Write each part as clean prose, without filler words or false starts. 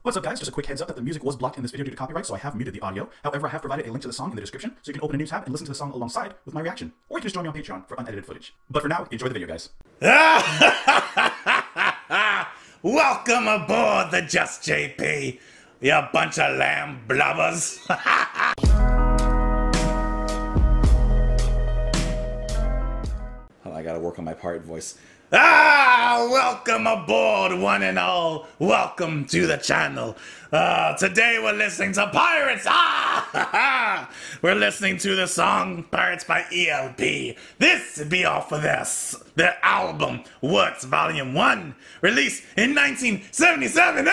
What's up, guys? Just a quick heads up that the music was blocked in this video due to copyright, so I have muted the audio. However, I have provided a link to the song in the description, so you can open a new tab and listen to the song alongside with my reaction. Or you can just join me on Patreon for unedited footage. But for now, enjoy the video, guys. Welcome aboard the Just JP, you bunch of lamb blubbers. I gotta work on my pirate voice. Welcome aboard, one and all. Welcome to the channel. Today we're listening to Pirates. We're listening to the song Pirates by ELP. This would be off of their album, Works Volume 1, released in 1977.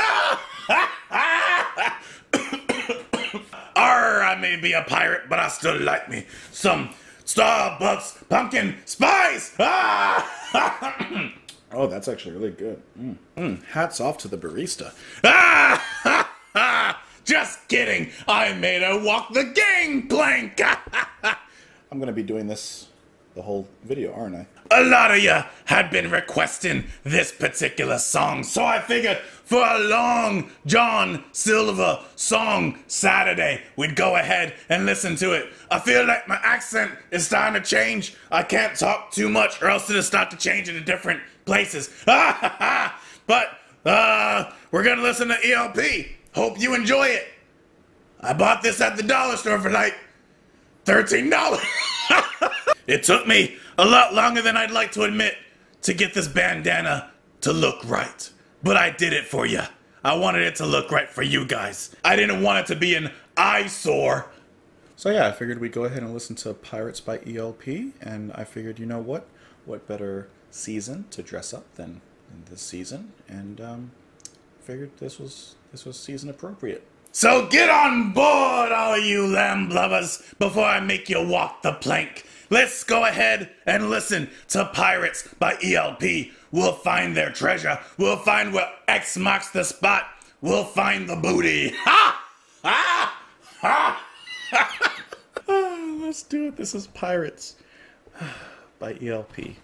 I may be a pirate, but I still like me some Starbucks pumpkin spice. Oh, that's actually really good. Hats off to the barista. Just kidding. I made her walk the gangplank. I'm gonna be doing this the whole video, aren't I? A lot of you had been requesting this particular song, so I figured for a Long John Silver song Saturday, we'd go ahead and listen to it. I feel like my accent is starting to change. I can't talk too much or else it'll start to change into different places. But we're gonna listen to ELP. Hope you enjoy it. I bought this at the dollar store for like $13. It took me a lot longer than I'd like to admit to get this bandana to look right. But I did it for you. I wanted it to look right for you guys. I didn't want it to be an eyesore. So yeah, I figured we'd go ahead and listen to Pirates by ELP, and I figured, you know what? What better season to dress up than this season? And figured this was season appropriate. So get on board, all you lamb lovers, before I make you walk the plank. Let's go ahead and listen to Pirates by ELP. We'll find their treasure. We'll find where X marks the spot. We'll find the booty. Ha! Ha! Ha! Let's do it. This is Pirates by ELP.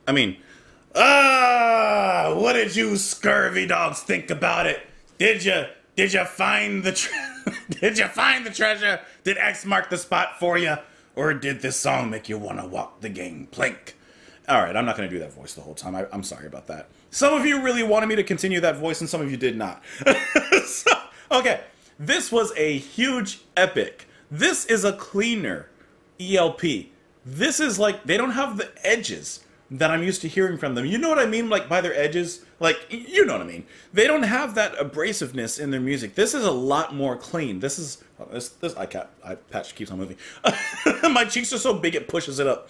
I mean, what did you scurvy dogs think about it? Did you find the did you find the treasure? Did X mark the spot for you? Or did this song make you want to walk the gangplank? All right, I'm not going to do that voice the whole time. I'm sorry about that. Some of you really wanted me to continue that voice, and some of you did not. So, okay, this was a huge epic. This is a cleaner ELP. This is like, they don't have the edges that I'm used to hearing from them. You know what I mean? Like, by their edges? Like, you know what I mean. They don't have that abrasiveness in their music. This is a lot more clean. This is, this eye patch keeps on moving. My cheeks are so big it pushes it up.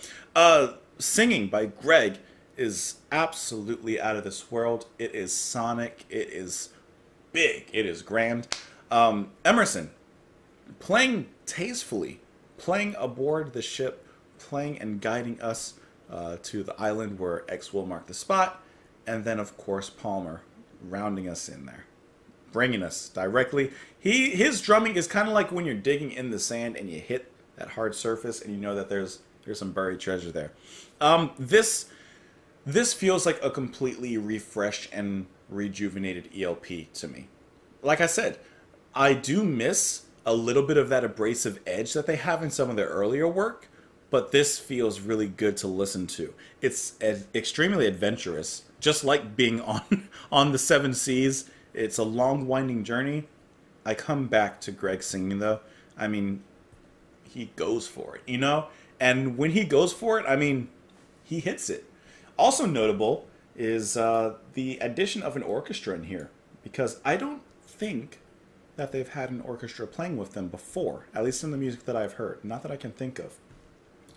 Singing by Greg is absolutely out of this world. It is sonic. It is big. It is grand. Emerson, playing tastefully, playing aboard the ship, playing and guiding us to the island where X will mark the spot, and then of course Palmer rounding us in there, bringing us directly. His drumming is kind of like when you're digging in the sand and you hit that hard surface and you know that there's some buried treasure there. This feels like a completely refreshed and rejuvenated ELP to me. Like I said, I do miss a little bit of that abrasive edge that they have in some of their earlier work, but this feels really good to listen to. It's extremely adventurous, just like being on the Seven Seas. It's a long, winding journey. I come back to Greg singing, though. I mean, he goes for it, you know? And when he goes for it, I mean, he hits it. Also notable is the addition of an orchestra in here, because I don't think that they've had an orchestra playing with them before, at least in the music that I've heard, not that I can think of.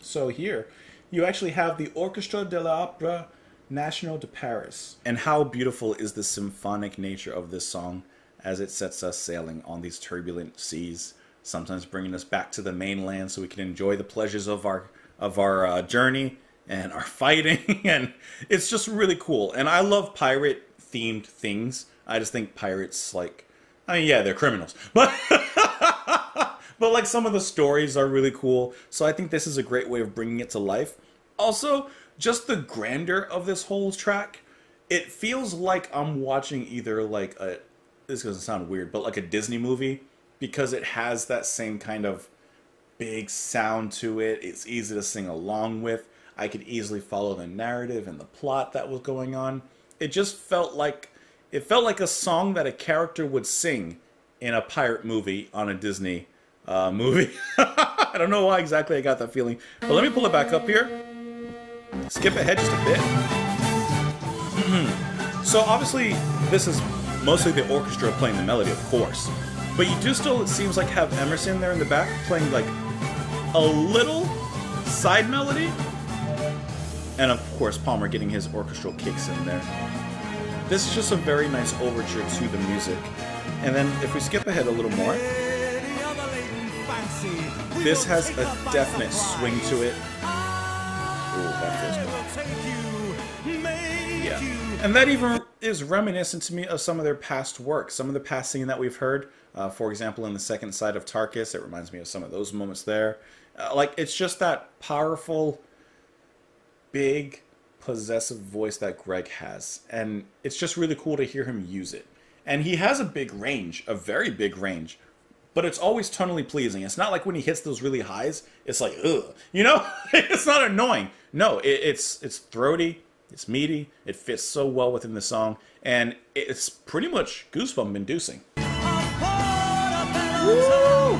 So here, you actually have the Orchestre de l'Opéra National de Paris. And how beautiful is the symphonic nature of this song as it sets us sailing on these turbulent seas, sometimes bringing us back to the mainland so we can enjoy the pleasures of our journey and our fighting. And it's just really cool. And I love pirate-themed things. I just think pirates, like, I mean, yeah, they're criminals, but but like some of the stories are really cool. So I think this is a great way of bringing it to life. Also, just the grandeur of this whole track. It feels like I'm watching either like a, this doesn't sound weird, but like a Disney movie, because it has that same kind of big sound to it. It's easy to sing along with. I could easily follow the narrative and the plot that was going on. It just felt like, it felt like a song that a character would sing in a pirate movie on a Disney movie. I don't know why exactly I got that feeling, but let me pull it back up here. Skip ahead just a bit. So obviously this is mostly the orchestra playing the melody, of course, but you do still, it seems like, have Emerson there in the back playing like a little side melody, and of course Palmer getting his orchestral kicks in there. This is just a very nice overture to the music. And then if we skip ahead a little more, this has a definite swing to it. Ooh, that feels good. Yeah. And that even is reminiscent to me of some of their past work, some of the past singing that we've heard. For example, in the second side of Tarkus, it reminds me of some of those moments there. Like, it's just that powerful, big, possessive voice that Greg has, and it's just really cool to hear him use it. And he has a big range, a very big range, but it's always tonally pleasing. It's not like when he hits those really highs, it's like, ugh, you know? It's not annoying. No, it's throaty, it's meaty, it fits so well within the song, and it's pretty much goosebump inducing. Woo!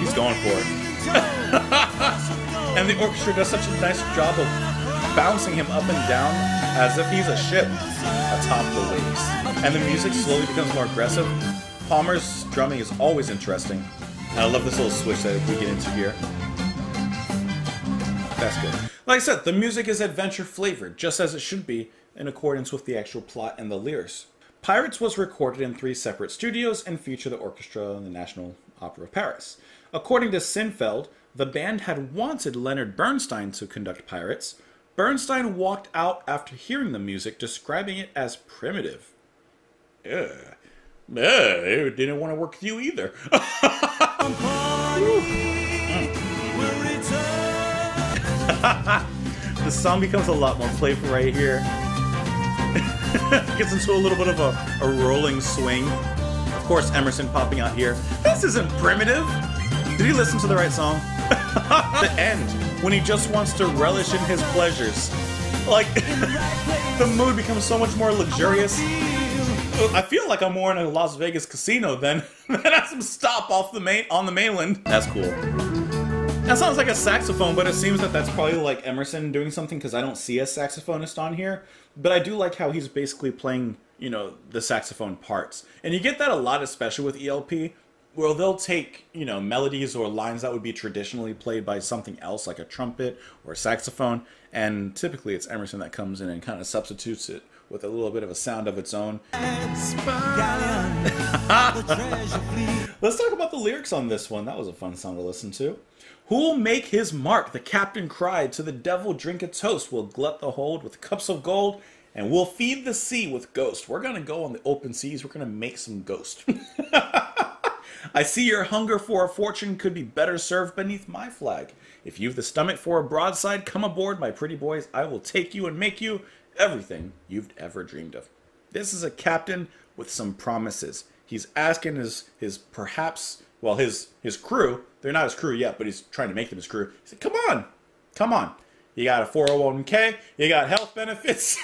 He's going for it. And the orchestra does such a nice job of bouncing him up and down as if he's a ship atop the waves. And the music slowly becomes more aggressive. Palmer's drumming is always interesting. And I love this little switch that we get into here. That's good. Like I said, the music is adventure flavored, just as it should be, in accordance with the actual plot and the lyrics. Pirates was recorded in 3 separate studios and featured the orchestra in the National Opera of Paris. According to Sinfeld, the band had wanted Leonard Bernstein to conduct Pirates. Bernstein walked out after hearing the music, describing it as primitive. They didn't want to work with you either. The song becomes a lot more playful right here. Gets into a little bit of a rolling swing. Of course, Emerson popping out here. This isn't primitive. Did he listen to the right song? The end, when he just wants to relish in his pleasures. Like, the mood becomes so much more luxurious. I feel like I'm more in a Las Vegas casino than at some stop off on the mainland. That's cool. That sounds like a saxophone, but it seems that that's probably like Emerson doing something because I don't see a saxophonist on here. But I do like how he's basically playing, you know, the saxophone parts. And you get that a lot, especially with ELP, where they'll take, you know, melodies or lines that would be traditionally played by something else, like a trumpet or a saxophone, and typically it's Emerson that comes in and kind of substitutes it with a little bit of a sound of its own. Let's talk about the lyrics on this one. That was a fun song to listen to. Who'll make his mark? The captain cried. To the devil drink a toast. We'll glut the hold with cups of gold, and we'll feed the sea with ghost. We're going to go on the open seas. We're going to make some ghost. I see your hunger for a fortune could be better served beneath my flag. If you've the stomach for a broadside, come aboard, my pretty boys. I will take you and make you everything you've ever dreamed of. This is a captain with some promises. He's asking his perhaps, well, his crew. They're not his crew yet, but he's trying to make them his crew. He said, come on. You got a 401k, you got health benefits,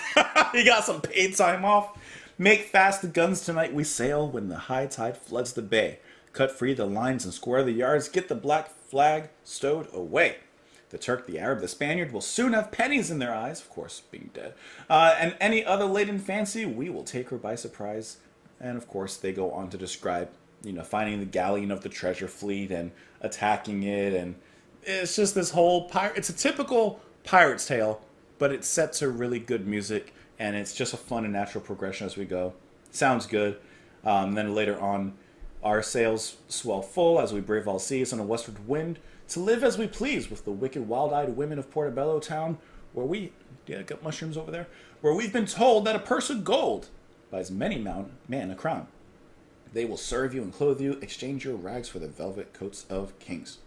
you got some paid time off. Make fast the guns tonight, we sail when the high tide floods the bay. Cut free the lines and square the yards, get the black flag stowed away. The Turk, the Arab, the Spaniard will soon have pennies in their eyes, of course, being dead. And any other laden fancy, we will take her by surprise. And of course, they go on to describe, you know, finding the galleon of the treasure fleet and attacking it. And it's just this whole it's a typical pirate's tale, but it's set to really good music. And it's just a fun and natural progression as we go. Sounds good. Then later on, our sails swell full as we brave all seas on a westward wind, to live as we please with the wicked wild-eyed women of Portobello town, where got mushrooms over there, where we've been told that a purse of gold buys many man a crown. They will serve you and clothe you, exchange your rags for the velvet coats of kings.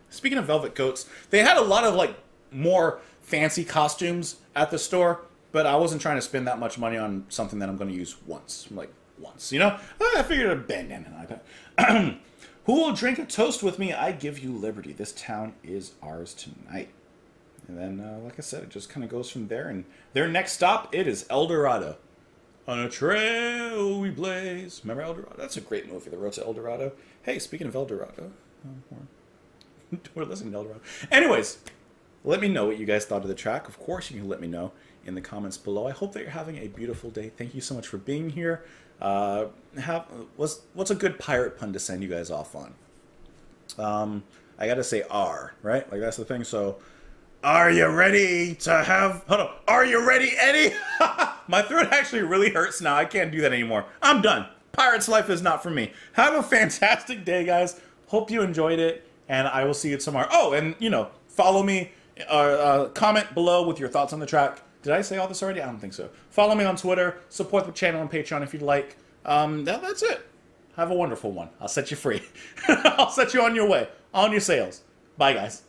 Speaking of velvet coats, they had a lot of like more fancy costumes at the store, but I wasn't trying to spend that much money on something that I'm going to use once, you know? I figured a bandana and iPad. Who will drink a toast with me? I give you liberty. This town is ours tonight. And then, like I said, it just kind of goes from there. And their next stop, it is El Dorado. On a trail we blaze. Remember El Dorado? That's a great movie, The Road to El Dorado. Hey, speaking of El Dorado, we're listening to El Dorado. Anyways, let me know what you guys thought of the track. Of course, you can let me know in the comments below. I hope that you're having a beautiful day. Thank you so much for being here. What's a good pirate pun to send you guys off on? I gotta say R, right? Like that's the thing. So, are you ready to have? Hold on. Are you ready, Eddie? My throat actually really hurts now. I can't do that anymore. I'm done. Pirate's life is not for me. Have a fantastic day, guys. Hope you enjoyed it, and I will see you tomorrow. Oh, and you know, follow me. Comment below with your thoughts on the track. Did I say all this already? I don't think so. Follow me on Twitter. Support the channel on Patreon if you'd like. That's it. Have a wonderful one. I'll set you free. I'll set you on your way. On your sails. Bye, guys.